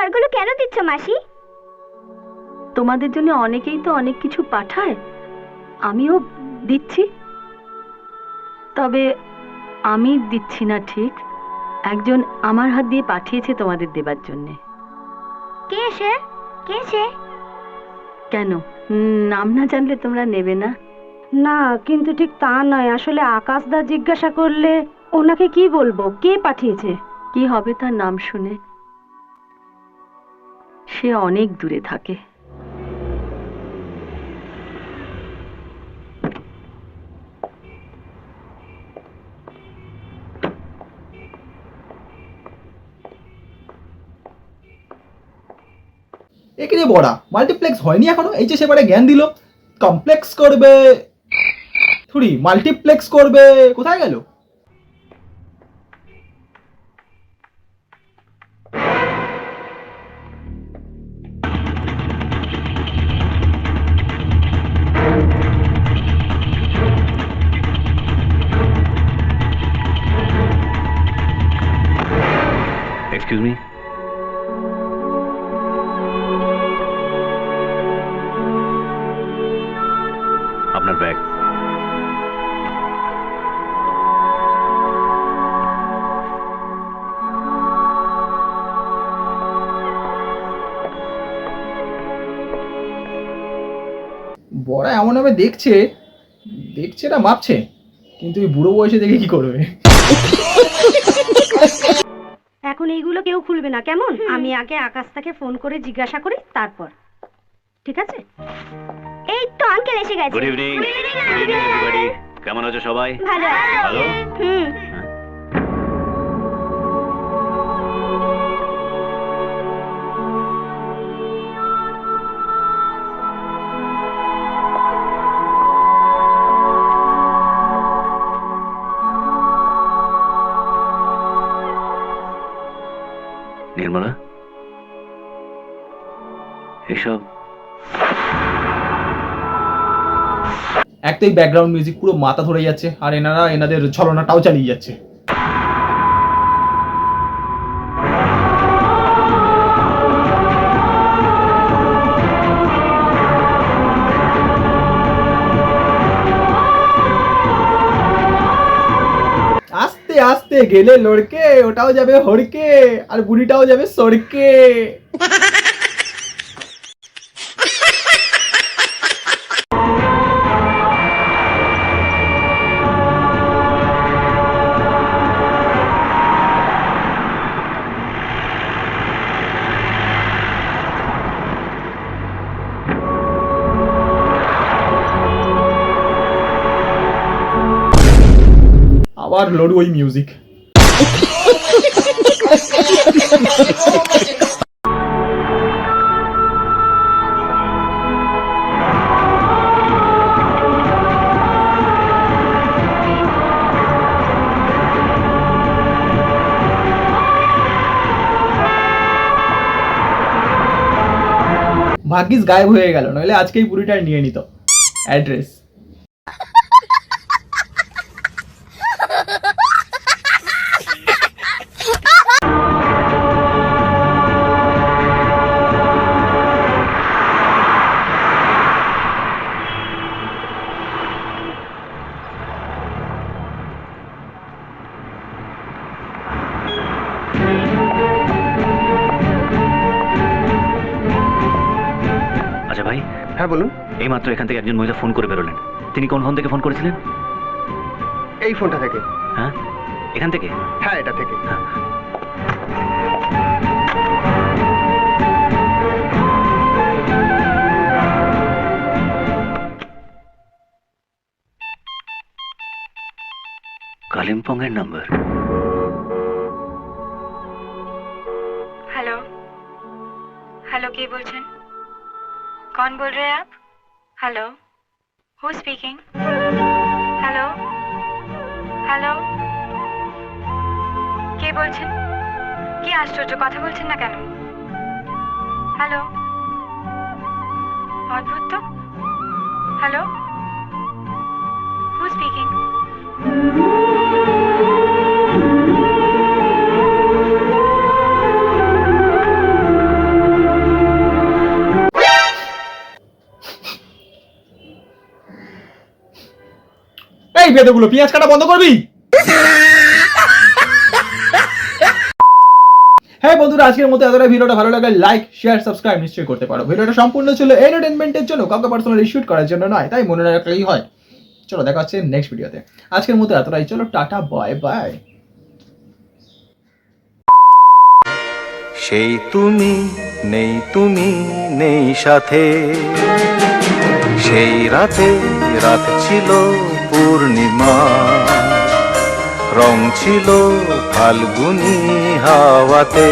উপহারগুলো কেন দিচ্ছ মাসি? তোমাদের জন্য অনেকেই তো অনেক কিছু পাঠায়, আমিও দিচ্ছি। তবে আমি দিচ্ছি না ঠিক, একজন আমার হাত দিয়ে পাঠিয়েছে তোমাদের দেবার জন্য। কে সে? কে সে? কেন, নাম না জানলে তোমরা নেবে না? না, কিন্তু ঠিক তা নয়। আসলে আকাশদা জিজ্ঞাসা করলে ওনাকে কি বলবো, কে পাঠিয়েছে? কি হবে তার নাম শুনে? সে অনেক দূরে থাকে। একে রে বড়া, মাল্টিপ্লেক্স হয়নি এখনো, এই যে সেবারে জ্ঞান দিল কমপ্লেক্স করবে, থুড়ি মাল্টিপ্লেক্স করবে, কোথায় গেল? এক্সকিউজ মি, আপনার ব্যাগ। বড়া এমন ভাবে দেখছে, দেখছে না মাপছে, কিন্তু এই বুড়ো বয়সে দেখে কি করবে? এখন এইগুলো কেউ খুলবে না, কেমন? আমি আগে আকাশটাকে ফোন করে জিজ্ঞাসা করি, তারপর। ঠিক আছে? এই তো আঙ্কেল এসে গেছে। গুড ইভিনিং এভরিবডি, কেমন আছো সবাই? ভালো আছি। ভালো? হুম। নির্মলা, এসব এক তো এই ব্যাকগ্রাউন্ড মিউজিক পুরো মাথা ধরে যাচ্ছে, আর এনারা এনাদের ছলনাটাও চালিয়ে যাচ্ছে। আস্তে আস্তে গেলে লড়কে, ওটাও যাবে হড়কে, আর বুড়িটাও যাবে সড়কে। আবার লড়ু ওই মিউজিক। ভাগ্যিস গায়েব হয়ে গেল, নইলে আজকেই বুড়িটা নিয়ে নিত অ্যাড্রেস। আচ্ছা ভাই। হ্যাঁ বলুন। এই মাত্র এখান থেকে একজন মহিলা ফোন করে বেরোলেন, তিনি কোন ফোন থেকে ফোন করেছিলেন? এই ফোনটা থেকে। হ্যাঁ, এখান থেকে? হ্যাঁ, এটা থেকে। হ্যাঁ। कालिम्पोंग एর নাম্বার। हेलो हेलो, के बोलছেন? कौन बोल रहे हैं आप? Hello, who speaking? Hello hello, के बोलছেন? কি আশ্চর্য, কথা বলছেন না কেন? হ্যালো, অদ্ভুত তো। Hello, who speaking? ভেতরগুলো, পেঁয়াজ কাটা বন্ধ করবি? হ্যাঁ বন্ধুরা, আজকের মতো এতটাই। ভিডিওটা ভালো লাগলে লাইক শেয়ার সাবস্ক্রাইব নিশ্চয়ই করতে পারো। ভিডিওটা সম্পূর্ণ ছিল এন্টারটেনমেন্টের জন্য, কাউকে পার্সোনালি শুট করার জন্য নয়, তাই মনে রাখলেই হয়। চলো দেখা হচ্ছে নেক্সট ভিডিওতে। আজকের মতো এতটাই, চলো টাটা, বাই বাই। সেই তুমি নেই সাথে, সেই রাতে রাত ছিল পূর্ণিমা, রং ছিল ফাল্গুনি হাওয়াতে।